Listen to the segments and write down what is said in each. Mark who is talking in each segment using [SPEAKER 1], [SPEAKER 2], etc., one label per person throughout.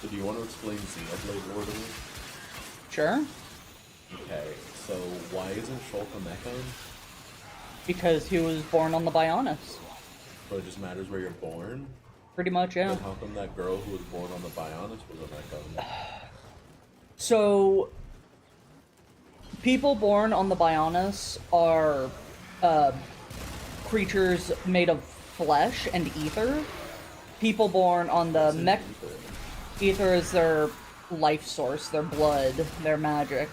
[SPEAKER 1] So do you want to explain Xenoblade lore to me?
[SPEAKER 2] Sure.
[SPEAKER 1] Okay, so why isn't Shulk a Mechon?
[SPEAKER 2] Because he was born on the Bionis.
[SPEAKER 1] So it just matters where you're born?
[SPEAKER 2] Pretty much, yeah.
[SPEAKER 1] Then how come that girl who was born on the Bionis was a Mechon?
[SPEAKER 2] So, people born on the Bionis are creatures made of flesh and ether. People born on the Mech... Ether is their life source, their blood, their magic.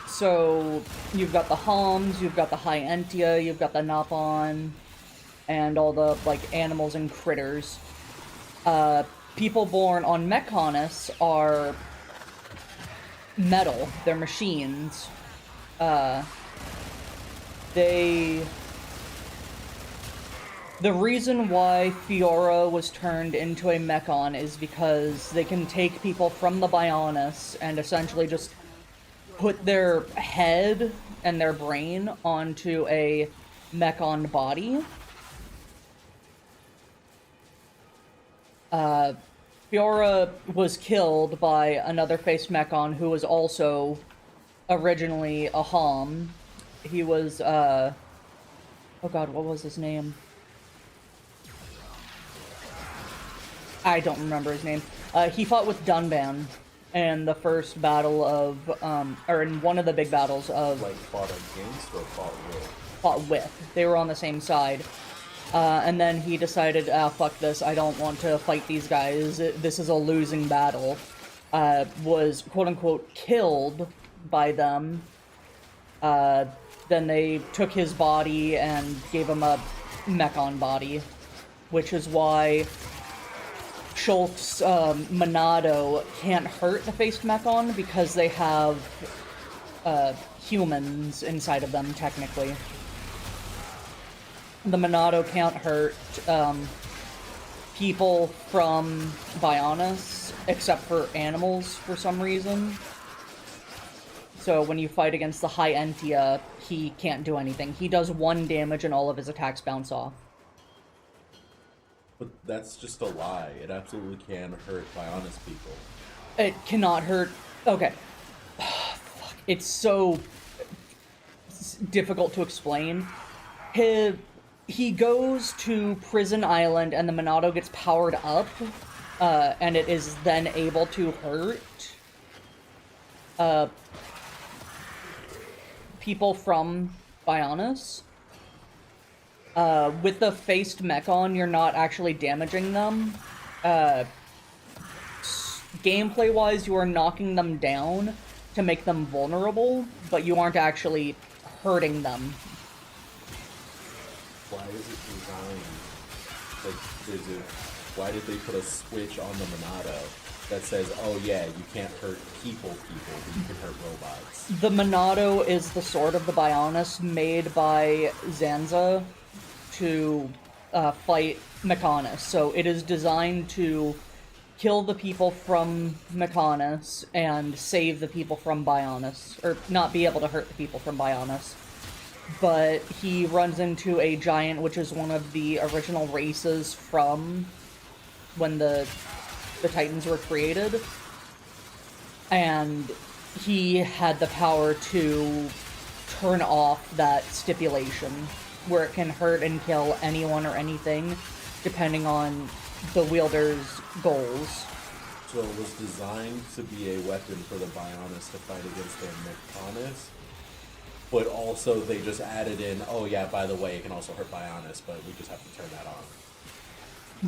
[SPEAKER 2] So, you've got the Homs, you've got the Hyentia, you've got the Napon, and all the, like, animals and critters. People born on Mechonis are metal. They're machines. The reason why Fiora was turned into a Mechon is because they can take people from the Bionis and essentially just put their head and their brain onto a Mechon body. Fiora was killed by another face Mechon who was also originally a Hom. He was, oh god, what was his name? I don't remember his name. He fought with Dunban in the first battle of, or in one of the big battles of...
[SPEAKER 1] Like, fought against or fought with?
[SPEAKER 2] Fought with. They were on the same side. And then he decided, fuck this, I don't want to fight these guys, this is a losing battle. Was, quote-unquote, killed by them. Then they took his body and gave him a Mechon body, which is why Shulk's Monado can't hurt the faced Mechon, because they have humans inside of them, technically. The Monado can't hurt people from Bionis, except for animals for some reason. So when you fight against the Hyentia, he can't do anything. He does 1 damage and all of his attacks bounce off.
[SPEAKER 1] But that's just a lie. It absolutely can hurt Bionis people.
[SPEAKER 2] It cannot hurt... Okay. Fuck. It's so difficult to explain. He goes to Prison Island and the Monado gets powered up, and it is then able to hurt people from Bionis. With the faced Mechon, you're not actually damaging them. Gameplay-wise, you are knocking them down to make them vulnerable, but you aren't actually hurting them.
[SPEAKER 1] Why is it designed? Like, why did they put a switch on the Monado that says, oh yeah, you can't hurt people, but you can hurt robots?
[SPEAKER 2] The Monado is the sword of the Bionis made by Zanza to fight Mechonis. So it is designed to kill the people from Mechonis and save the people from Bionis. Or not be able to hurt the people from Bionis. But he runs into a giant, which is one of the original races from when the Titans were created. And he had the power to turn off that stipulation, where it can hurt and kill anyone or anything, depending on the wielder's goals.
[SPEAKER 1] So it was designed to be a weapon for the Bionis to fight against their Mechonis, but also they just added in, oh yeah, by the way, it can also hurt Bionis, but we just have to turn that on.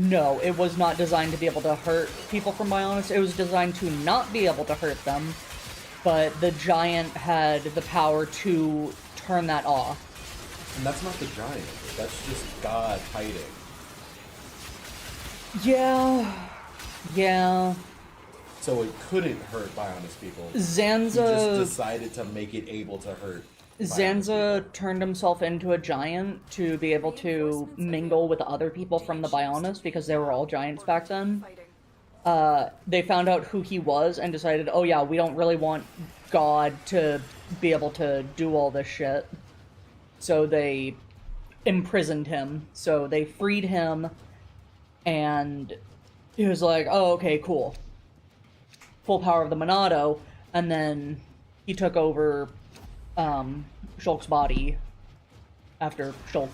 [SPEAKER 2] No, it was not designed to be able to hurt people from Bionis. It was designed to not be able to hurt them, but the giant had the power to turn that off.
[SPEAKER 1] And that's not the giant. That's just God hiding.
[SPEAKER 2] Yeah.
[SPEAKER 1] So it couldn't hurt Bionis people.
[SPEAKER 2] Zanza...
[SPEAKER 1] He just decided to make it able to hurt
[SPEAKER 2] Zanza turned himself into a giant to be able to mingle with other people from the Bionis, because they were all giants back then. They found out who he was and decided, oh yeah, we don't really want God to be able to do all this shit. So they imprisoned him. So they freed him, and he was like, "Oh, okay, cool, full power of the Monado," and then he took over Shulk's body after Shulk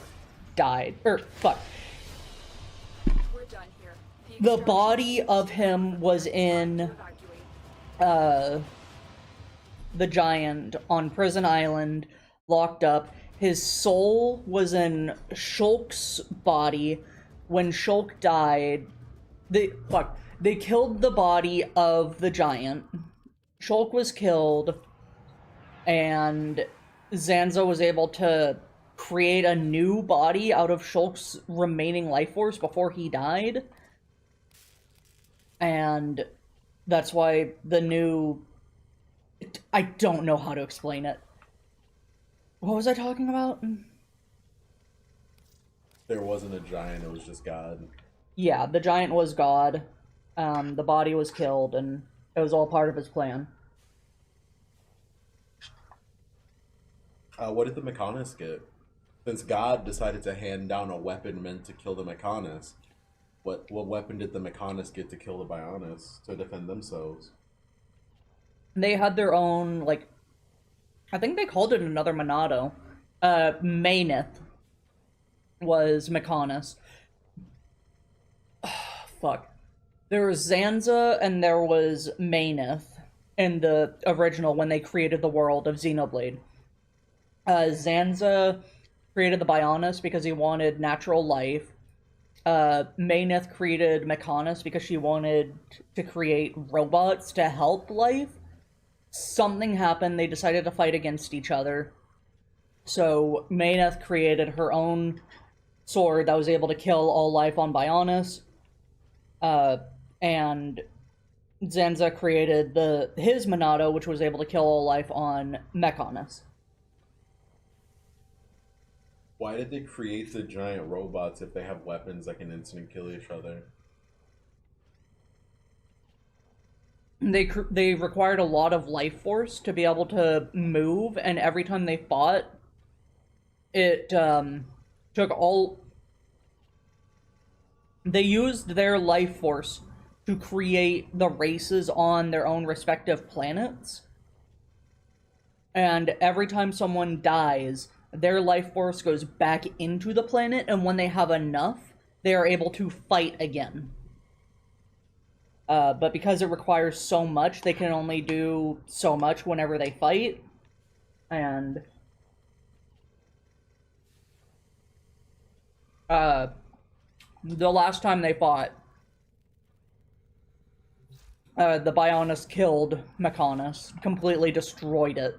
[SPEAKER 2] died. Fuck.
[SPEAKER 3] We're done here.
[SPEAKER 2] The body of him was in the giant on Prison Island, locked up. His soul was in Shulk's body. When Shulk died, they killed the body of the giant. Shulk was killed, and Zanza was able to create a new body out of Shulk's remaining life force before he died. And that's why the new... I don't know how to explain it. What was I talking about?
[SPEAKER 1] There wasn't a giant, it was just God.
[SPEAKER 2] Yeah, the giant was God. The body was killed, and it was all part of his plan.
[SPEAKER 1] What did the Mechonis get? Since God decided to hand down a weapon meant to kill the Mechonis, what weapon did the Mechonis get to kill the Bionis to defend themselves?
[SPEAKER 2] They had their own, like, I think they called it another Monado. Maynith was Mechonis. Fuck. There was Zanza and there was Maynith in the original when they created the world of Xenoblade. Zanza created the Bionis because he wanted natural life. Maynith created Mechonis because she wanted to create robots to help life. Something happened, they decided to fight against each other. So Maynith created her own sword that was able to kill all life on Bionis. And Zanza created his Monado, which was able to kill all life on Mechonis.
[SPEAKER 1] Why did they create the giant robots if they have weapons that can instant kill each other?
[SPEAKER 2] They required a lot of life force to be able to move, and every time they fought, it took all... They used their life force to create the races on their own respective planets. And every time someone dies, their life force goes back into the planet, and when they have enough, they are able to fight again. But because it requires so much, they can only do so much whenever they fight. And the last time they fought, the Bionis killed Mechonis, completely destroyed it.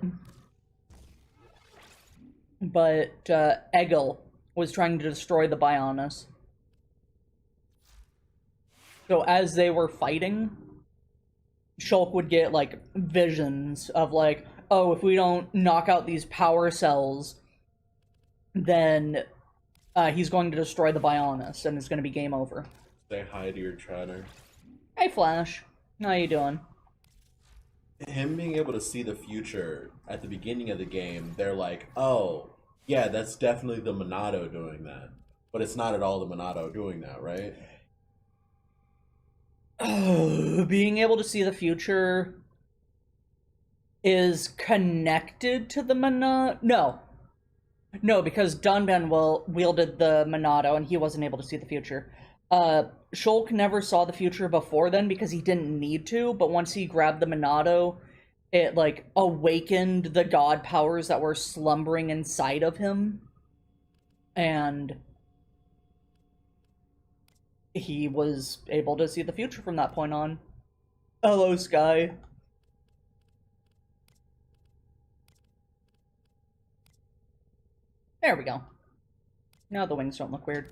[SPEAKER 2] But Egil was trying to destroy the Bionis. So as they were fighting, Shulk would get, like, visions of, like, oh, if we don't knock out these power cells, then he's going to destroy the Bionis, and it's going to be game over.
[SPEAKER 1] Say hi to your chatter.
[SPEAKER 2] Hey, Flash. How you doing?
[SPEAKER 1] Him being able to see the future at the beginning of the game, they're like, oh, yeah, that's definitely the Monado doing that. But it's not at all the Monado doing that, right?
[SPEAKER 2] Being able to see the future is connected to the Monado. No, because Dunban wielded the Monado and he wasn't able to see the future. Shulk never saw the future before then because he didn't need to, but once he grabbed the Monado, it, like, awakened the god powers that were slumbering inside of him. And he was able to see the future from that point on. Hello, Sky. There we go. Now the wings don't look weird.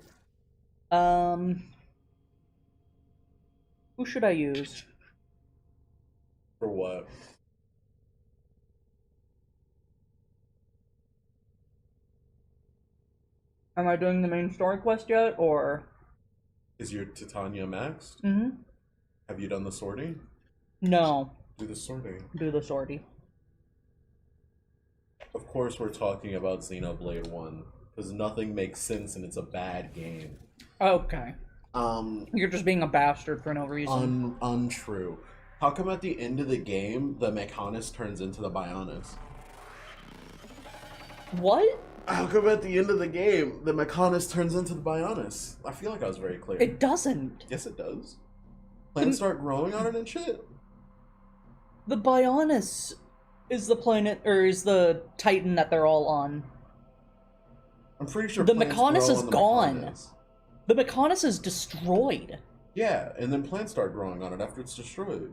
[SPEAKER 2] Who should I use?
[SPEAKER 1] For what?
[SPEAKER 2] Am I doing the main story quest yet, or?
[SPEAKER 1] Is your Titania maxed?
[SPEAKER 2] Mm-hmm.
[SPEAKER 1] Have you done the sorting?
[SPEAKER 2] No.
[SPEAKER 1] Do the sorting.
[SPEAKER 2] Do the sortie.
[SPEAKER 1] Of course we're talking about Xenoblade 1. because nothing makes sense and it's a bad game.
[SPEAKER 2] Okay.
[SPEAKER 1] Um,
[SPEAKER 2] You're just being a bastard for no reason.
[SPEAKER 1] untrue. How come at the end of the game the Mechanist turns into the Bionis?
[SPEAKER 2] What?
[SPEAKER 1] How come at the end of the game the Mechanist turns into the Bionis? I feel like I was very clear.
[SPEAKER 2] It doesn't.
[SPEAKER 1] Yes, it does. Plants start growing on it and shit.
[SPEAKER 2] The Bionis is the planet, or is the Titan that they're all on.
[SPEAKER 1] I'm pretty sure
[SPEAKER 2] The
[SPEAKER 1] plants
[SPEAKER 2] Mechanist
[SPEAKER 1] grow
[SPEAKER 2] is
[SPEAKER 1] on the
[SPEAKER 2] gone.
[SPEAKER 1] Mechanist.
[SPEAKER 2] The Mechanist is destroyed.
[SPEAKER 1] Yeah, and then plants start growing on it after it's destroyed.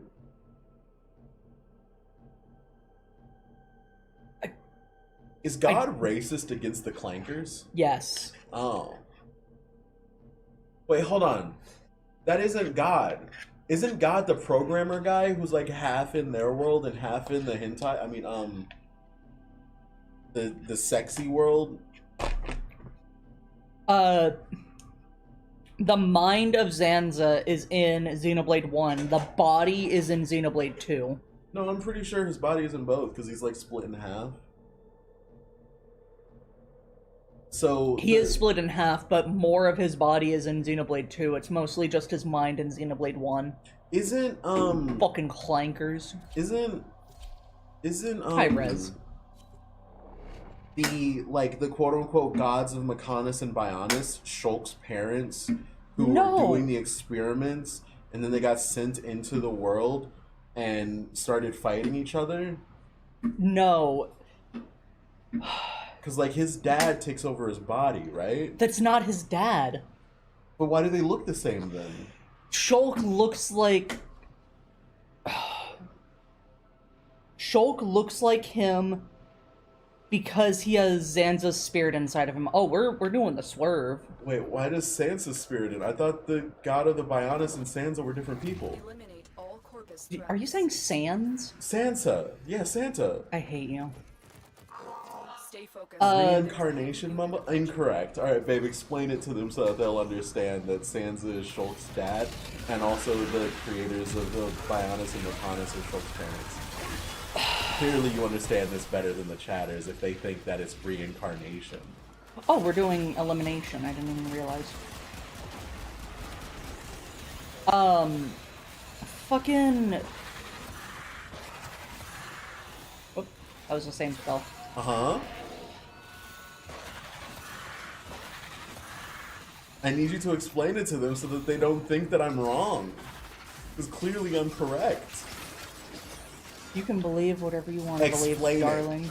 [SPEAKER 1] Is God racist against the Clankers?
[SPEAKER 2] Yes.
[SPEAKER 1] Oh. Wait, hold on. That isn't God. Isn't God the programmer guy who's like half in their world and half in the hentai? I mean, the sexy world?
[SPEAKER 2] The mind of Zanza is in Xenoblade 1. The body is in Xenoblade 2.
[SPEAKER 1] No, I'm pretty sure his body is in both because he's like split in half. So
[SPEAKER 2] He is split in half, but more of his body is in Xenoblade 2. It's mostly just his mind in Xenoblade 1.
[SPEAKER 1] Isn't
[SPEAKER 2] Fucking clankers.
[SPEAKER 1] isn't
[SPEAKER 2] High res.
[SPEAKER 1] the quote unquote gods of Mechanus and Bionis Shulk's parents who
[SPEAKER 2] No.
[SPEAKER 1] were doing the experiments and then they got sent into the world and started fighting each other?
[SPEAKER 2] No.
[SPEAKER 1] Because like his dad takes over his body, right?
[SPEAKER 2] That's not his dad.
[SPEAKER 1] But why do they look the same then?
[SPEAKER 2] Shulk looks like... Shulk looks like him because he has Zanza's spirit inside of him. Oh, we're doing the swerve.
[SPEAKER 1] Wait, why does Sansa's spirit in? I thought the god of the Bionis and Sansa were different people.
[SPEAKER 3] Eliminate all corpus
[SPEAKER 2] Are you saying
[SPEAKER 3] threats.
[SPEAKER 2] Sans?
[SPEAKER 1] Sansa! Yeah, Santa!
[SPEAKER 2] I hate you.
[SPEAKER 3] Stay focused.
[SPEAKER 1] Reincarnation, mama? Incorrect. Alright, babe, explain it to them so that they'll understand that Sansa is Shulk's dad, and also the creators of the Bionis and Mechanus are Shulk's parents. Clearly you understand this better than the chatters if they think that it's reincarnation.
[SPEAKER 2] Oh, we're doing elimination. I didn't even realize. Fucking... Whoop, that was the same spell.
[SPEAKER 1] Uh-huh. I need you to explain it to them so that they don't think that I'm wrong. Because clearly I'm correct.
[SPEAKER 2] You can believe whatever you want to believe,
[SPEAKER 1] Explain it.
[SPEAKER 2] darling.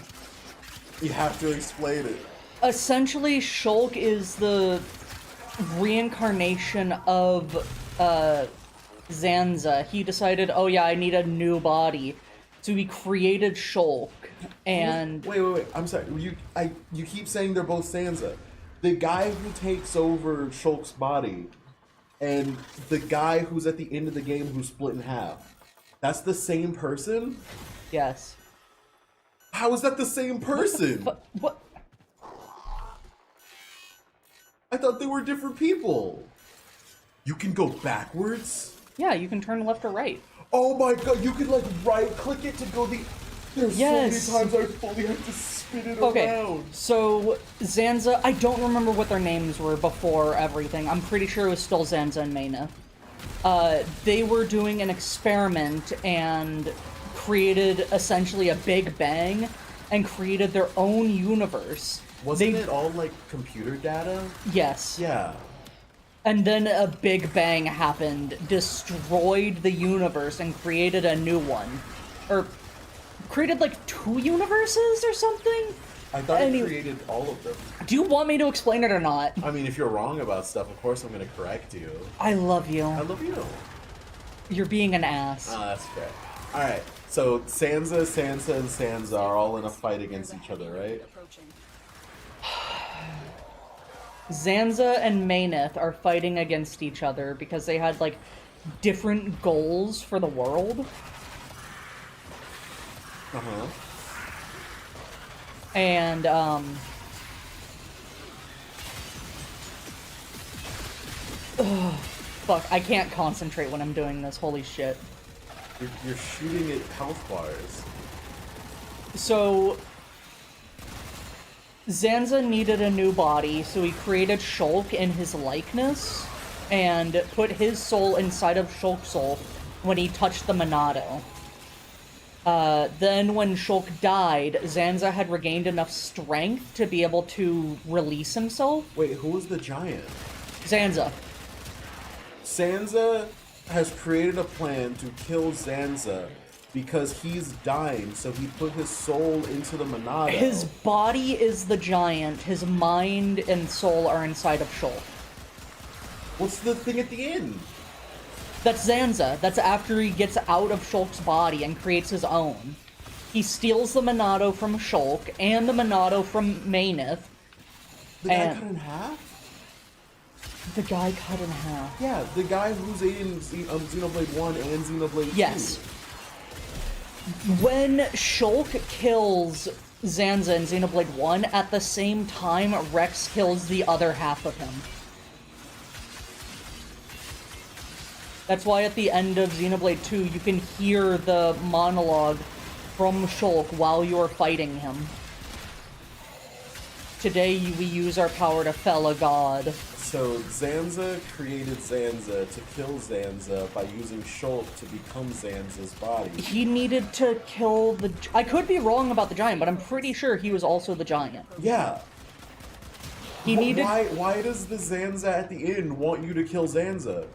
[SPEAKER 1] You have to explain it.
[SPEAKER 2] Essentially, Shulk is the reincarnation of Zanza. He decided, oh yeah, I need a new body. So he created Shulk, and...
[SPEAKER 1] Wait. I'm sorry. You keep saying they're both Sansa. The guy who takes over Shulk's body and the guy who's at the end of the game who's split in half. That's the same person?
[SPEAKER 2] Yes.
[SPEAKER 1] How is that the same person?
[SPEAKER 2] But, what?
[SPEAKER 1] I thought they were different people. You can go backwards?
[SPEAKER 2] Yeah, you can turn left or right.
[SPEAKER 1] Oh my god, you can like right click it to go the... There's
[SPEAKER 2] Yes.
[SPEAKER 1] so many times I fully have to spin it
[SPEAKER 2] Okay,
[SPEAKER 1] around.
[SPEAKER 2] so Zanza, I don't remember what their names were before everything. I'm pretty sure it was still Zanza and Mena. They were doing an experiment and created essentially a Big Bang and created their own universe.
[SPEAKER 1] Wasn't it all like computer data?
[SPEAKER 2] Yes.
[SPEAKER 1] Yeah.
[SPEAKER 2] And then a Big Bang happened, destroyed the universe, and created a new one. Or created like 2 universes or something?
[SPEAKER 1] I thought it created all of them.
[SPEAKER 2] Do you want me to explain it or not?
[SPEAKER 1] I mean, if you're wrong about stuff, of course I'm gonna correct you.
[SPEAKER 2] I love you.
[SPEAKER 1] I love you.
[SPEAKER 2] You're being an ass.
[SPEAKER 1] That's fair. Alright, so Sansa, Sansa, and Sansa are all in a fight against each other, right?
[SPEAKER 3] Approaching.
[SPEAKER 2] Zanza and Mayneth are fighting against each other because they had, like, different goals for the world.
[SPEAKER 1] Uh-huh.
[SPEAKER 2] And, ugh, fuck, I can't concentrate when I'm doing this, holy shit.
[SPEAKER 1] You're shooting at health bars.
[SPEAKER 2] So, Zanza needed a new body, so he created Shulk in his likeness and put his soul inside of Shulk's soul when he touched the Monado. Then when Shulk died, Zanza had regained enough strength to be able to release himself.
[SPEAKER 1] Wait, who was the giant?
[SPEAKER 2] Zanza.
[SPEAKER 1] Sansa has created a plan to kill Zanza because he's dying, so he put his soul into the Monado.
[SPEAKER 2] His body is the giant, his mind and soul are inside of Shulk.
[SPEAKER 1] What's the thing at the end?
[SPEAKER 2] That's Zanza. That's after he gets out of Shulk's body and creates his own. He steals the Monado from Shulk and the Monado from Mayneth.
[SPEAKER 1] The guy
[SPEAKER 2] And-
[SPEAKER 1] cut in half?
[SPEAKER 2] The guy cut in half.
[SPEAKER 1] Yeah, the guy who's in Xenoblade 1 and Xenoblade 2.
[SPEAKER 2] Yes. When Shulk kills Zanza in Xenoblade 1, at the same time, Rex kills the other half of him. That's why at the end of Xenoblade 2, you can hear the monologue from Shulk while you're fighting him. Today, we use our power to fell a god.
[SPEAKER 1] So Zanza created Zanza to kill Zanza by using Shulk to become Zanza's body.
[SPEAKER 2] He needed to kill the... I could be wrong about the giant, but I'm pretty sure he was also the giant.
[SPEAKER 1] Yeah.
[SPEAKER 2] He needed...
[SPEAKER 1] Why does the Zanza at the end want you to kill Zanza?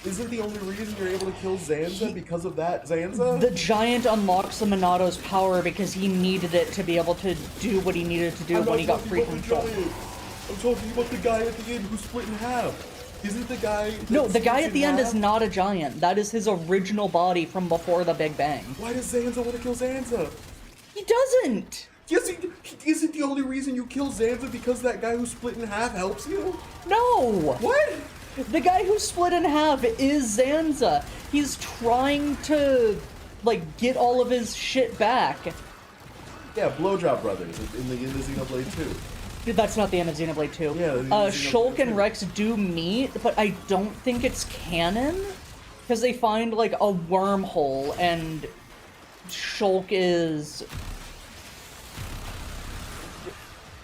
[SPEAKER 1] Isn't the only reason you're able to kill Zanza because of that Zanza?
[SPEAKER 2] The giant unlocks the Monado's power because he needed it to be able to do what he needed to do when he got free from Shulk.
[SPEAKER 1] I'm talking about the guy at the end who split in half. Isn't the guy...
[SPEAKER 2] No, the guy at the end is not a giant. That is his original body from before the Big Bang.
[SPEAKER 1] Why does Zanza want to kill Zanza?
[SPEAKER 2] He doesn't!
[SPEAKER 1] Yes, isn't the only reason you kill Zanza because that guy who split in half helps you?
[SPEAKER 2] No!
[SPEAKER 1] What?
[SPEAKER 2] The guy who split in half is Zanza. He's trying to, like, get all of his shit back.
[SPEAKER 1] Yeah, Blowjob Brothers in the Xenoblade 2.
[SPEAKER 2] Dude, that's not the end of Xenoblade 2.
[SPEAKER 1] Yeah, the
[SPEAKER 2] Shulk
[SPEAKER 1] Xenoblade
[SPEAKER 2] and
[SPEAKER 1] 2.
[SPEAKER 2] Rex do meet, but I don't think it's canon. Because they find, like, a wormhole, and Shulk is...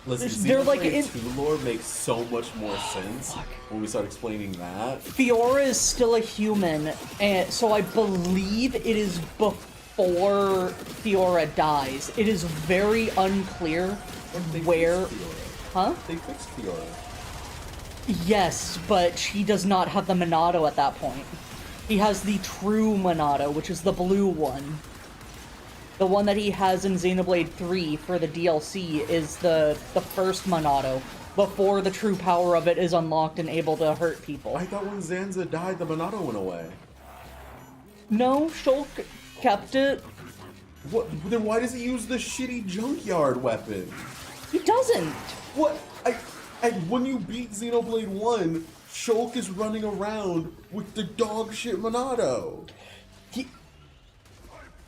[SPEAKER 1] Listen,
[SPEAKER 2] They're like
[SPEAKER 1] Xenoblade
[SPEAKER 2] in-
[SPEAKER 1] 2 lore makes so much more sense when we start explaining that.
[SPEAKER 2] Fiora is still a human, and so I believe it is before Fiora dies. It is very unclear
[SPEAKER 1] They
[SPEAKER 2] where...
[SPEAKER 1] fixed Fiora.
[SPEAKER 2] Huh?
[SPEAKER 1] They fixed Fiora.
[SPEAKER 2] Yes, but he does not have the Monado at that point. He has the true Monado, which is the blue one. The one that he has in Xenoblade 3 for the DLC is the first Monado, before the true power of it is unlocked and able to hurt people.
[SPEAKER 1] I thought when Zanza died, the Monado went away.
[SPEAKER 2] No, Shulk kept it.
[SPEAKER 1] What? Then why does he use the shitty junkyard weapon?
[SPEAKER 2] He doesn't.
[SPEAKER 1] What? When you beat Xenoblade 1, Shulk is running around with the dog shit Monado.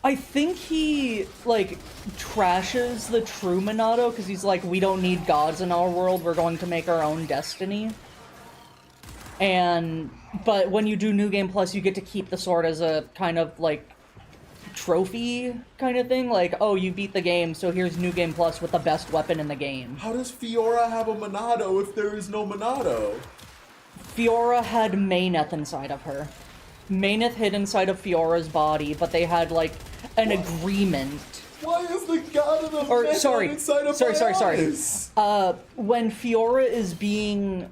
[SPEAKER 2] I think he, like, trashes the true Monado because he's like, we don't need gods in our world, we're going to make our own destiny. But when you do New Game Plus, you get to keep the sword as a kind of, like, trophy kind of thing. Like, oh, you beat the game, so here's New Game Plus with the best weapon in the game.
[SPEAKER 1] How does Fiora have a Monado if there is no Monado?
[SPEAKER 2] Fiora had Mayneth inside of her. Mayneth hid inside of Fiora's body, but they had, like, an agreement.
[SPEAKER 1] Why is the god of the
[SPEAKER 2] Or,
[SPEAKER 1] Mechon
[SPEAKER 2] sorry,
[SPEAKER 1] inside of
[SPEAKER 2] sorry.
[SPEAKER 1] Bionis?
[SPEAKER 2] When Fiora is being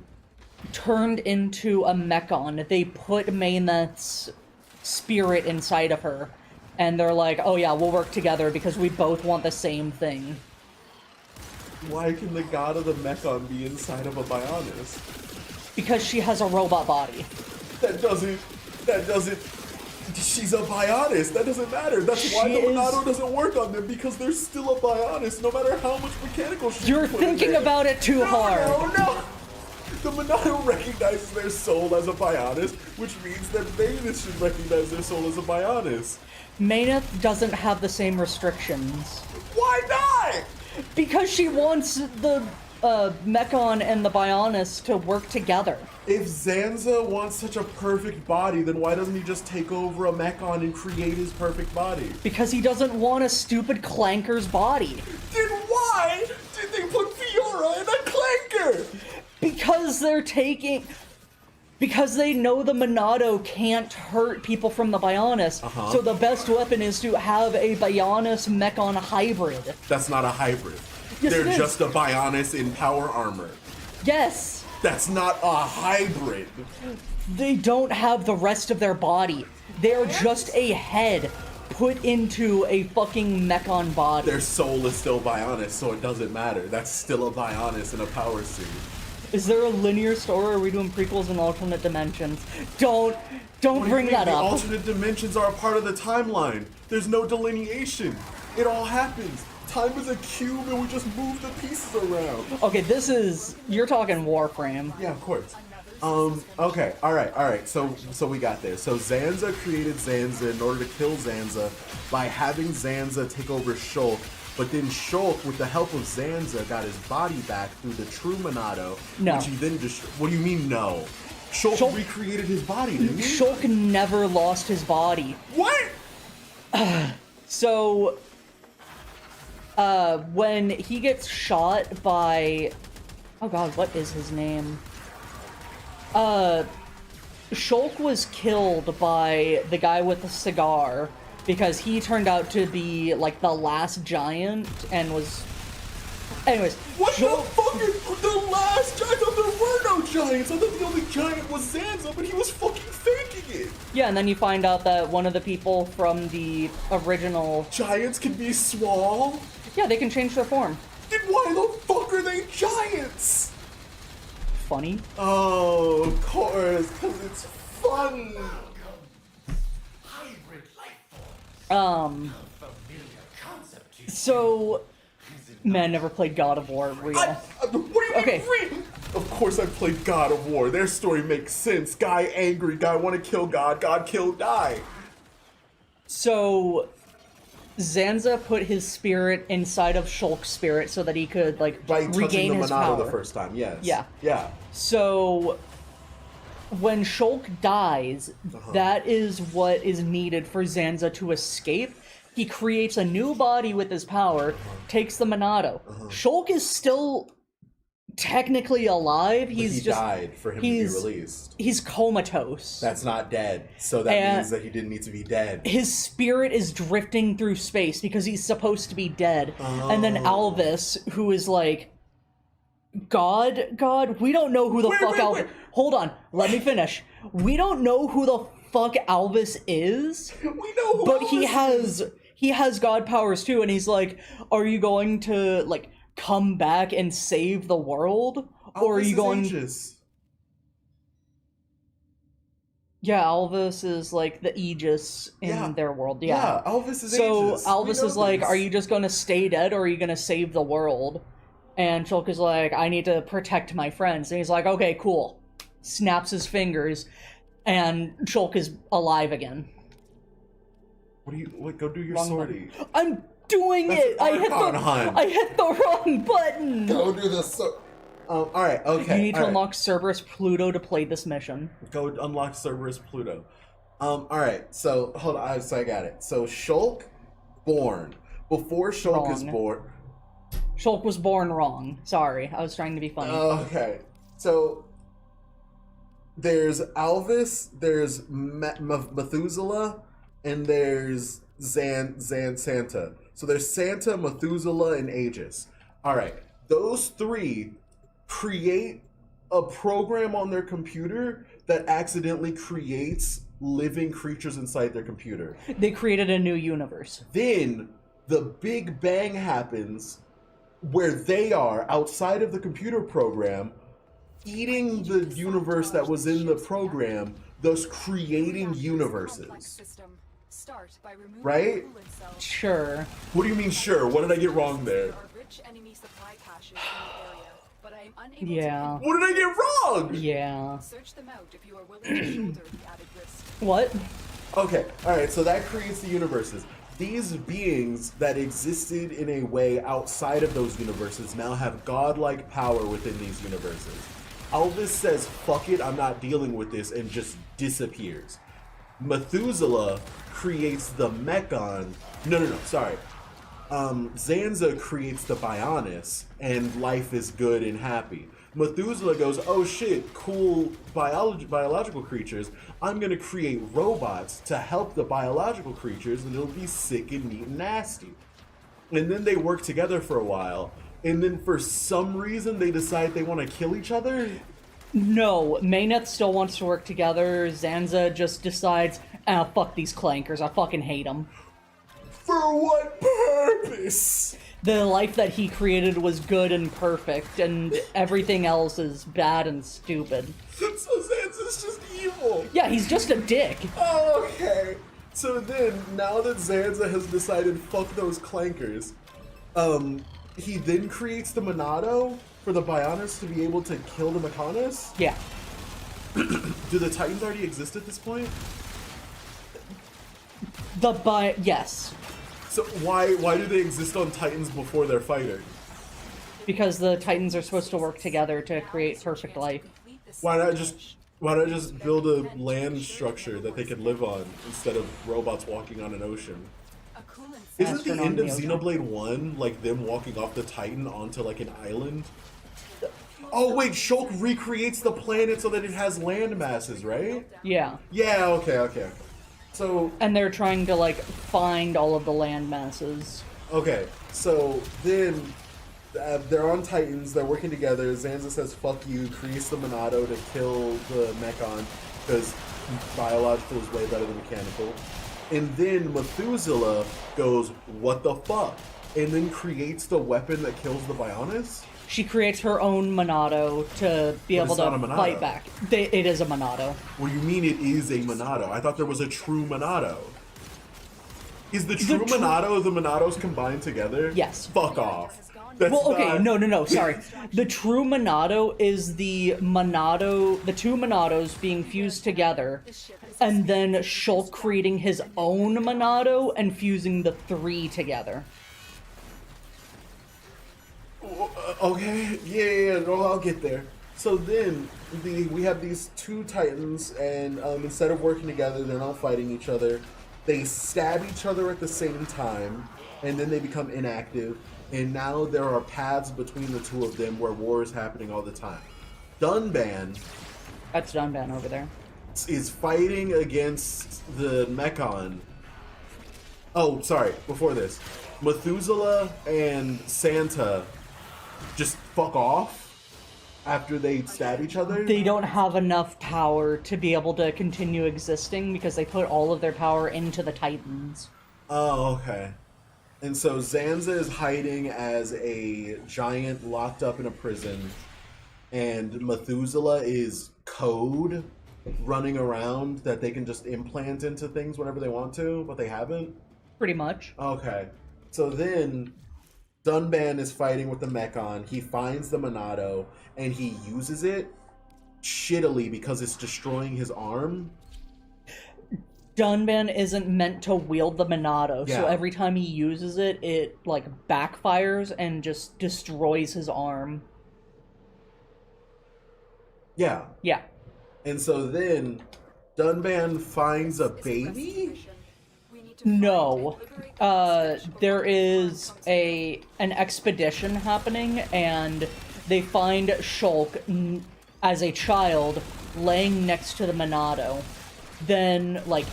[SPEAKER 2] turned into a Mechon, they put Mayneth's spirit inside of her. And they're like, oh yeah, we'll work together because we both want the same thing.
[SPEAKER 1] Why can the god of the Mechon be inside of a Bionis?
[SPEAKER 2] Because she has a robot body.
[SPEAKER 1] That doesn't, she's a Bionis. That doesn't matter. That's why
[SPEAKER 2] She
[SPEAKER 1] the
[SPEAKER 2] is-
[SPEAKER 1] Monado doesn't work on them, because they're still a Bionis, no matter how much mechanical shit
[SPEAKER 2] You're
[SPEAKER 1] you put in
[SPEAKER 2] thinking
[SPEAKER 1] there.
[SPEAKER 2] about it too hard.
[SPEAKER 1] No. The Monado recognizes their soul as a Bionis, which means that Mayneth should recognize their soul as a Bionis.
[SPEAKER 2] Mayneth doesn't have the same restrictions.
[SPEAKER 1] Why not?
[SPEAKER 2] Because she wants the Mechon and the Bionis to work together.
[SPEAKER 1] If Zanza wants such a perfect body, then why doesn't he just take over a Mechon and create his perfect body?
[SPEAKER 2] Because he doesn't want a stupid clanker's body.
[SPEAKER 1] Then why did they put Fiora here?
[SPEAKER 2] Because they know the Monado can't hurt people from the Bionis, so the best weapon is to have a Bionis Mechon hybrid.
[SPEAKER 1] That's not a hybrid.
[SPEAKER 2] Yes,
[SPEAKER 1] They're
[SPEAKER 2] it is.
[SPEAKER 1] just a Bionis in power armor.
[SPEAKER 2] Yes!
[SPEAKER 1] That's not a hybrid.
[SPEAKER 2] They don't have the rest of their body. They're just a head put into a fucking Mechon body.
[SPEAKER 1] Their soul is still Bionis, so it doesn't matter. That's still a Bionis in a power suit.
[SPEAKER 2] Is there a linear story, or are we doing prequels and alternate dimensions? Don't
[SPEAKER 1] What do you
[SPEAKER 2] bring
[SPEAKER 1] mean?
[SPEAKER 2] that
[SPEAKER 1] The
[SPEAKER 2] up.
[SPEAKER 1] alternate dimensions are a part of the timeline. There's no delineation. It all happens. Time is a cube and we just move the pieces around.
[SPEAKER 2] Okay, you're talking Warframe.
[SPEAKER 1] Yeah, of course. Okay, alright, so we got there. So Zanza created Zanza in order to kill Zanza by having Zanza take over Shulk, but then Shulk, with the help of Zanza, got his body back through the true Monado,
[SPEAKER 2] No.
[SPEAKER 1] which he then what do you mean no? Shulk recreated his body, didn't he?
[SPEAKER 2] Shulk never lost his body.
[SPEAKER 1] What?
[SPEAKER 2] So, when he gets shot by... Oh god, what is his name? Shulk was killed by the guy with the cigar because he turned out to be, like, the last giant and was... Anyways,
[SPEAKER 1] What the fuck is the last giant? I thought there were no giants. I thought the only giant was Zanza, but he was fucking faking it.
[SPEAKER 2] Yeah, and then you find out that one of the people from the original...
[SPEAKER 1] Giants can be small?
[SPEAKER 2] Yeah, they can change their form.
[SPEAKER 1] Then why the fuck are they giants?
[SPEAKER 2] Funny.
[SPEAKER 1] Oh, of course, because it's funny.
[SPEAKER 2] So... Man, never played God of War real.
[SPEAKER 1] What do you
[SPEAKER 2] Okay.
[SPEAKER 1] mean? Of course I played God of War. Their story makes sense. Guy angry, guy want to kill God, God kill die.
[SPEAKER 2] So, Zanza put his spirit inside of Shulk's spirit so that he could, like,
[SPEAKER 1] By touching
[SPEAKER 2] regain
[SPEAKER 1] the
[SPEAKER 2] his
[SPEAKER 1] Monado
[SPEAKER 2] power.
[SPEAKER 1] the first time, yes.
[SPEAKER 2] Yeah.
[SPEAKER 1] Yeah.
[SPEAKER 2] So, when Shulk dies, that is what is needed for Zanza to escape. He creates a new body with his power, takes the Monado. Shulk is still technically alive.
[SPEAKER 1] But
[SPEAKER 2] He's
[SPEAKER 1] he
[SPEAKER 2] just
[SPEAKER 1] died for him to be released.
[SPEAKER 2] He's comatose.
[SPEAKER 1] That's not dead. So that means that he didn't need to be dead.
[SPEAKER 2] His spirit is drifting through space because he's supposed to be dead. And then Alvis, who is like, God, we don't know who the fuck Alvis...
[SPEAKER 1] wait.
[SPEAKER 2] Hold on, let me finish. We don't know who the fuck Alvis is,
[SPEAKER 1] We know who
[SPEAKER 2] but
[SPEAKER 1] Elvis
[SPEAKER 2] he has god powers too, and he's like, are you going to, like, come back and save the world? Or are
[SPEAKER 1] Elvis
[SPEAKER 2] you
[SPEAKER 1] is
[SPEAKER 2] going...
[SPEAKER 1] Aegis.
[SPEAKER 2] Yeah, Alvis is, like, the Aegis in their world. Yeah,
[SPEAKER 1] Elvis is
[SPEAKER 2] so
[SPEAKER 1] Aegis.
[SPEAKER 2] Alvis
[SPEAKER 1] We know
[SPEAKER 2] is like,
[SPEAKER 1] this.
[SPEAKER 2] are you just going to stay dead or are you going to save the world? And Shulk is like, I need to protect my friends. And he's like, okay, cool. Snaps his fingers, and Shulk is alive again.
[SPEAKER 1] Go do your
[SPEAKER 2] Wrong
[SPEAKER 1] sortie.
[SPEAKER 2] button. I'm doing
[SPEAKER 1] That's
[SPEAKER 2] it!
[SPEAKER 1] Archon Hunt.
[SPEAKER 2] I hit the wrong button!
[SPEAKER 1] Go do the alright, okay.
[SPEAKER 2] You need to
[SPEAKER 1] alright.
[SPEAKER 2] unlock Cerberus Pluto to play this mission.
[SPEAKER 1] Go unlock Cerberus Pluto. Alright, so hold on, so I got it. So Shulk, born. Before Shulk is
[SPEAKER 2] Wrong.
[SPEAKER 1] born.
[SPEAKER 2] Shulk was born wrong. Sorry, I was trying to be funny.
[SPEAKER 1] Okay. So there's Alvis, there's Methuselah, and there's Santa. So there's Santa, Methuselah, and Aegis. Alright. Those three create a program on their computer that accidentally creates living creatures inside their computer.
[SPEAKER 2] They created a new universe.
[SPEAKER 1] Then the Big Bang happens where they are outside of the computer program, eating the universe that was in the program, thus creating universes.
[SPEAKER 3] Start by removing
[SPEAKER 1] Right?
[SPEAKER 3] the coolant cells.
[SPEAKER 2] Sure.
[SPEAKER 1] What do you mean, sure? What did I get wrong there?
[SPEAKER 3] There are rich enemy supply caches in the area, but I am unable
[SPEAKER 2] Yeah.
[SPEAKER 3] to
[SPEAKER 1] What did I get wrong?
[SPEAKER 2] Yeah.
[SPEAKER 3] search them out if you are willing to shoulder the added risk.
[SPEAKER 2] What?
[SPEAKER 1] Okay, alright, so that creates the universes. These beings that existed in a way outside of those universes now have godlike power within these universes. Elvis says, fuck it, I'm not dealing with this, and just disappears. Methuselah creates the Mechon. No, sorry. Zanza creates the Bionis, and life is good and happy. Methuselah goes, oh shit, cool biological creatures. I'm gonna create robots to help the biological creatures, and it'll be sick and neat and nasty. And then they work together for a while, and then for some reason they decide they want to kill each other?
[SPEAKER 2] No, Mayneth still wants to work together. Zanza just decides, fuck these clankers, I fucking hate them.
[SPEAKER 1] For what purpose?
[SPEAKER 2] The life that he created was good and perfect, and everything else is bad and stupid.
[SPEAKER 1] So Zanza's just evil.
[SPEAKER 2] Yeah, he's just a dick.
[SPEAKER 1] Oh, okay. So then, now that Zanza has decided fuck those clankers, he then creates the Monado for the Bionis to be able to kill the Mechonis?
[SPEAKER 2] Yeah.
[SPEAKER 1] Do the Titans already exist at this point?
[SPEAKER 2] Yes.
[SPEAKER 1] So why do they exist on Titans before they're fighting?
[SPEAKER 2] Because the Titans are supposed to work together to create perfect life.
[SPEAKER 1] Why not just build a land structure that they could live on instead of robots walking on an ocean? Isn't the end of Xenoblade 1 like them walking off the Titan onto like an island? Oh wait, Shulk recreates the planet so that it has land masses, right?
[SPEAKER 2] Yeah.
[SPEAKER 1] Yeah, okay. So...
[SPEAKER 2] And they're trying to, like, find all of the land masses.
[SPEAKER 1] Okay, so then they're on Titans, they're working together, Zanza says fuck you, creates the Monado to kill the Mechon, because biological is way better than mechanical. And then Methuselah goes, what the fuck? And then creates the weapon that kills the Bionis?
[SPEAKER 2] She creates her own Monado to be able to fight back. It is a Monado.
[SPEAKER 1] Well, you mean it is a Monado. I thought there was a true Monado. Is the true Monado the Monados combined together?
[SPEAKER 2] Yes.
[SPEAKER 1] Fuck off. That's
[SPEAKER 2] Well, okay,
[SPEAKER 1] not...
[SPEAKER 2] no, sorry. The true Monado is the two Monados being fused together, and then Shulk creating his own Monado and fusing the three together.
[SPEAKER 1] Okay, yeah, no, I'll get there. So then, we have these two Titans, and instead of working together, they're not fighting each other. They stab each other at the same time, and then they become inactive, and now there are paths between the two of them where war is happening all the time. Dunban...
[SPEAKER 2] That's Dunban over there.
[SPEAKER 1] ...is fighting against the Mechon. Oh, sorry, before this. Methuselah and Santa just fuck off after they stab each other?
[SPEAKER 2] They don't have enough power to be able to continue existing because they put all of their power into the Titans.
[SPEAKER 1] Oh, okay. And so Zanza is hiding as a giant locked up in a prison, and Methuselah is code running around that they can just implant into things whenever they want to, but they haven't?
[SPEAKER 2] Pretty much.
[SPEAKER 1] Okay. So then Dunban is fighting with the Mechon. He finds the Monado, and he uses it shittily because it's destroying his arm.
[SPEAKER 2] Dunban isn't meant to wield the Monado, so every time he uses it, it, like, backfires and just destroys his arm.
[SPEAKER 1] Yeah.
[SPEAKER 2] Yeah.
[SPEAKER 1] And so then Dunban finds a baby?
[SPEAKER 2] No. There is an expedition happening, and they find Shulk as a child laying next to the Monado. Then, like,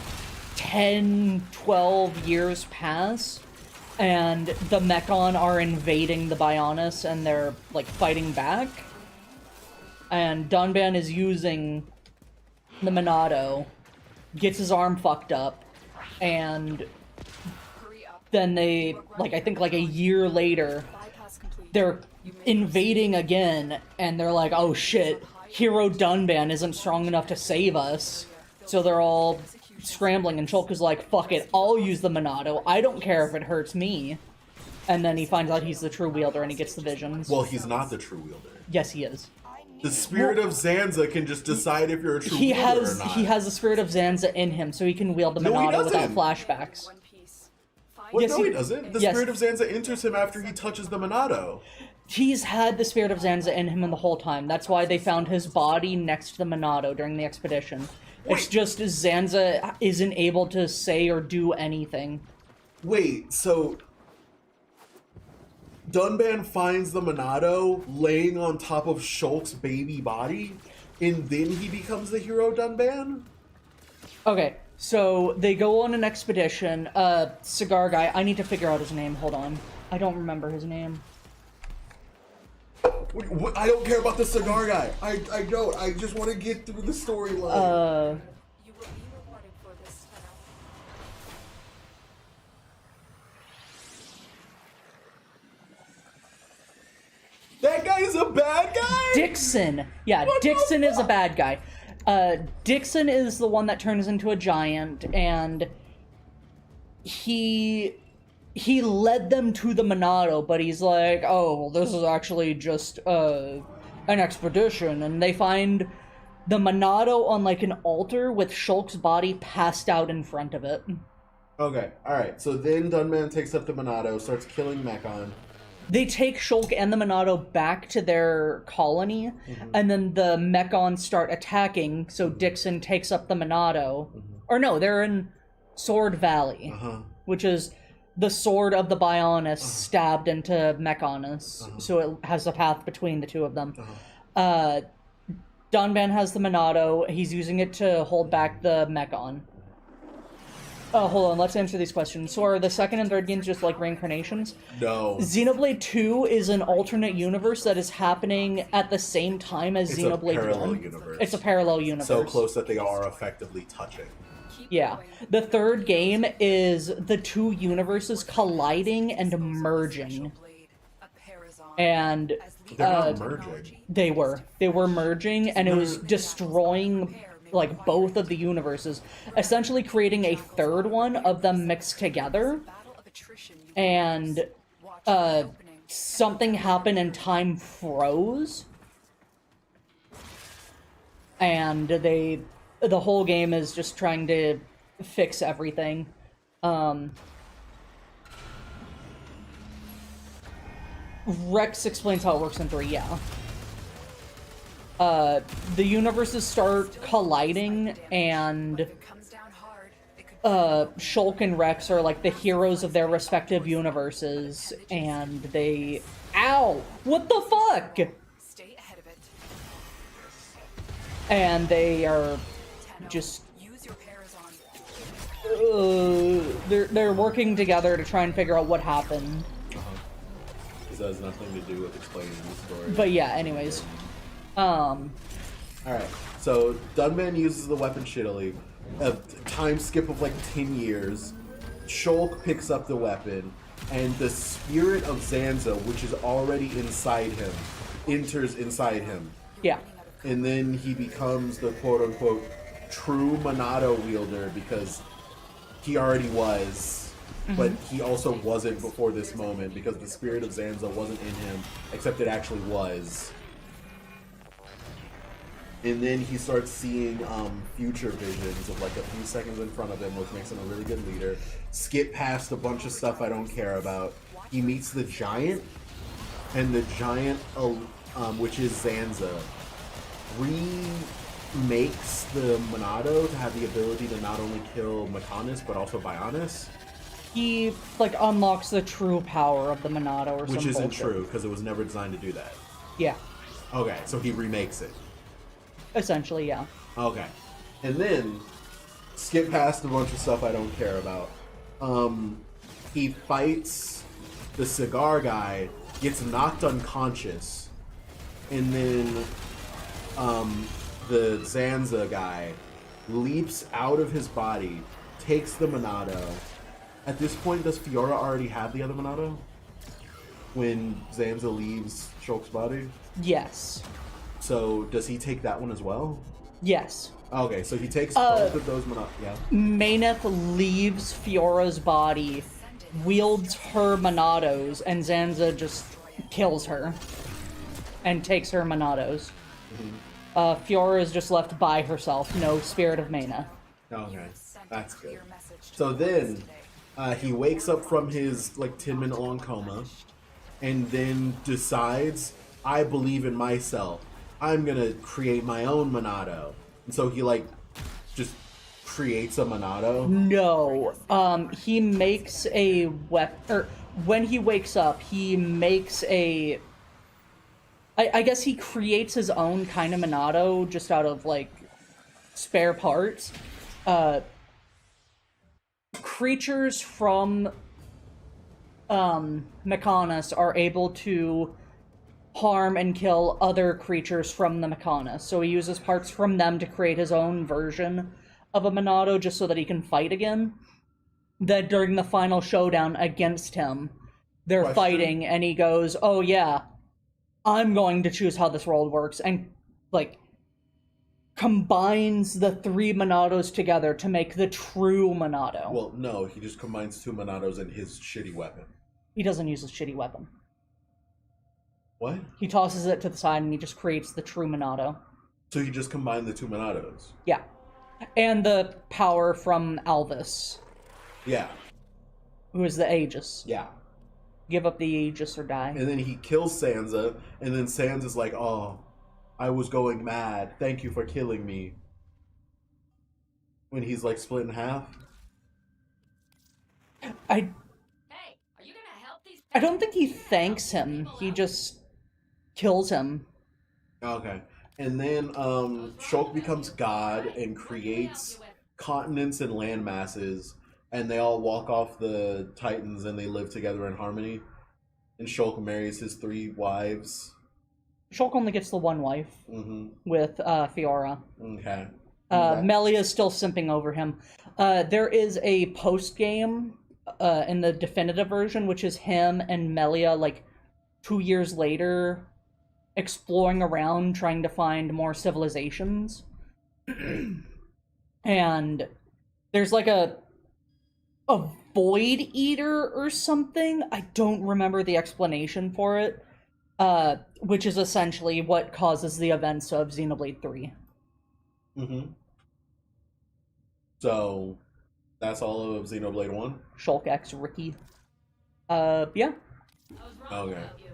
[SPEAKER 2] 10, 12 years pass, and the Mechon are invading the Bionis, and they're, like, fighting back. And Dunban is using the Monado, gets his arm fucked up, and then they, like, I think, like, a year later, they're invading again, and they're like, oh shit, Hero Dunban isn't strong enough to save us. So they're all scrambling, and Shulk is like, fuck it, I'll use the Monado, I don't care if it hurts me. And then he finds out he's the true wielder, and he gets the visions.
[SPEAKER 1] Well, he's not the true wielder.
[SPEAKER 2] Yes, he is.
[SPEAKER 1] The spirit of Zanza can just decide if you're a true wielder or not.
[SPEAKER 2] He has the spirit of Zanza in him, so he can wield the Monado without flashbacks.
[SPEAKER 1] What? No, he doesn't. The spirit of Zanza enters him after he touches the Monado.
[SPEAKER 2] He's had the spirit of Zanza in him the whole time. That's why they found his body next to the Monado during the expedition. It's just Zanza isn't able to say or do anything.
[SPEAKER 1] Wait, so Dunban finds the Monado laying on top of Shulk's baby body, and then he becomes the hero Dunban?
[SPEAKER 2] Okay, so they go on an expedition. Cigar guy, I need to figure out his name. Hold on. I don't remember his name.
[SPEAKER 1] What? I don't care about the cigar guy. I don't. I just want to get through the storyline.
[SPEAKER 3] You will be rewarded for this, fellow.
[SPEAKER 1] That guy is a bad guy?
[SPEAKER 2] Dixon. Yeah,
[SPEAKER 1] What the
[SPEAKER 2] Dixon is a
[SPEAKER 1] fuck?
[SPEAKER 2] bad guy. Dixon is the one that turns into a giant, and he led them to the Monado, but he's like, oh, well, this is actually just an expedition, and they find the Monado on like an altar with Shulk's body passed out in front of it.
[SPEAKER 1] Okay, alright. So then Dunban takes up the Monado, starts killing Mechon.
[SPEAKER 2] They take Shulk and the Monado back to their colony, and then the Mechons start attacking, so Dixon takes up the Monado. Or no, they're in Sword Valley, which is the sword of the Bionis stabbed into Mechonus, so it has a path between the two of them. Dunban has the Monado, he's using it to hold back the Mechon. Hold on, let's answer these questions. So are the second and third games just like reincarnations?
[SPEAKER 1] No.
[SPEAKER 2] Xenoblade 2 is an alternate universe that is happening at the same time as
[SPEAKER 1] It's a
[SPEAKER 2] Xenoblade
[SPEAKER 1] parallel
[SPEAKER 2] 1.
[SPEAKER 1] universe.
[SPEAKER 2] It's a parallel universe.
[SPEAKER 1] So close that they are effectively touching.
[SPEAKER 3] Keep
[SPEAKER 2] Yeah.
[SPEAKER 3] going.
[SPEAKER 2] The third game is the two universes colliding and merging. And
[SPEAKER 1] They're not merging.
[SPEAKER 2] they were merging, and it was destroying like both of the universes, essentially creating a third one of them mixed together. And something happened and time froze, and the whole game is just trying to fix everything. Rex explains how it works in 3, yeah. The universes start colliding, and Shulk and Rex are like the heroes of their respective universes, and they... Ow! What the fuck?!
[SPEAKER 3] Stay ahead of it.
[SPEAKER 2] And they are just...
[SPEAKER 3] Use your Parazon.
[SPEAKER 2] they're working together to try and figure out what happened.
[SPEAKER 1] This has nothing to do with explaining the story.
[SPEAKER 2] But yeah, anyways.
[SPEAKER 1] Alright, so Dunban uses the weapon shittily. A time skip of like 10 years. Shulk picks up the weapon, and the spirit of Zanza, which is already inside him, enters inside him.
[SPEAKER 2] Yeah.
[SPEAKER 1] And then he becomes the quote-unquote true Monado wielder, because he already was, but he also wasn't before this moment, because the spirit of Zanza wasn't in him, except it actually was. And then he starts seeing future visions of like a few seconds in front of him, which makes him a really good leader. Skip past a bunch of stuff I don't care about. He meets the giant, and the giant, which is Zanza, remakes the Monado to have the ability to not only kill Mechonus, but also Bionis.
[SPEAKER 2] He, like, unlocks the true power of the Monado or something.
[SPEAKER 1] Which isn't true, because it was never designed to do that.
[SPEAKER 2] Yeah.
[SPEAKER 1] Okay, so he remakes it.
[SPEAKER 2] Essentially, yeah.
[SPEAKER 1] Okay. And then, skip past a bunch of stuff I don't care about. He fights the cigar guy, gets knocked unconscious, and then the Zanza guy leaps out of his body, takes the Monado. At this point, does Fiora already have the other Monado? When Zanza leaves Shulk's body?
[SPEAKER 2] Yes.
[SPEAKER 1] So, does he take that one as well?
[SPEAKER 2] Yes.
[SPEAKER 1] Okay, so he takes both of those Monado. Yeah.
[SPEAKER 2] Mayneth leaves Fiora's body, wields her Monados, and Zanza just kills her and takes her Monados. Fiora is just left by herself, no spirit of Mayneth.
[SPEAKER 1] Okay, that's good. So then, he wakes up from his, like, 10-minute long coma, and then decides, I believe in myself. I'm gonna create my own Monado. And so he, like, just creates a Monado.
[SPEAKER 2] No. He makes a or when he wakes up, he makes a. I guess he creates his own kind of Monado just out of like spare parts. Creatures from Mechonis are able to harm and kill other creatures from the Mechonis. So he uses parts from them to create his own version of a Monado just so that he can fight again. Then during the final showdown against him, they're
[SPEAKER 1] Question?
[SPEAKER 2] fighting and he goes, "Oh yeah, I'm going to choose how this world works," and like combines the three Monados together to make the true Monado.
[SPEAKER 1] Well, no, he just combines two Monados in his shitty weapon.
[SPEAKER 2] He doesn't use his shitty weapon.
[SPEAKER 1] What?
[SPEAKER 2] He tosses it to the side and he just creates the true Monado.
[SPEAKER 1] So he just combined the two Monados.
[SPEAKER 2] Yeah. And the power from Alvis,
[SPEAKER 1] Yeah.
[SPEAKER 2] who is the Aegis.
[SPEAKER 1] Yeah.
[SPEAKER 2] Give up the Aegis or die.
[SPEAKER 1] And then he kills Sansa, and then Sansa's like, "Oh, I was going mad. Thank you for killing me." When he's like split in half.
[SPEAKER 2] I
[SPEAKER 3] Hey, are you gonna help these?
[SPEAKER 2] I don't think he thanks him. He just kills him.
[SPEAKER 1] Okay. And then Shulk becomes God and creates continents and land masses, and they all walk off the Titans and they live together in harmony. And Shulk marries his 3 wives.
[SPEAKER 2] Shulk only gets the one wife with Fiora.
[SPEAKER 1] Okay.
[SPEAKER 2] Melia is still simping over him. There is a post game in the definitive version, which is him and Melia like 2 years later, exploring around trying to find more civilizations. And there's like a void eater or something. I don't remember the explanation for it. Which is essentially what causes the events of Xenoblade 3.
[SPEAKER 1] So, that's all of Xenoblade 1?
[SPEAKER 2] Shulk X Ricky. Yeah.
[SPEAKER 3] I was wrong
[SPEAKER 1] Okay.
[SPEAKER 3] about you.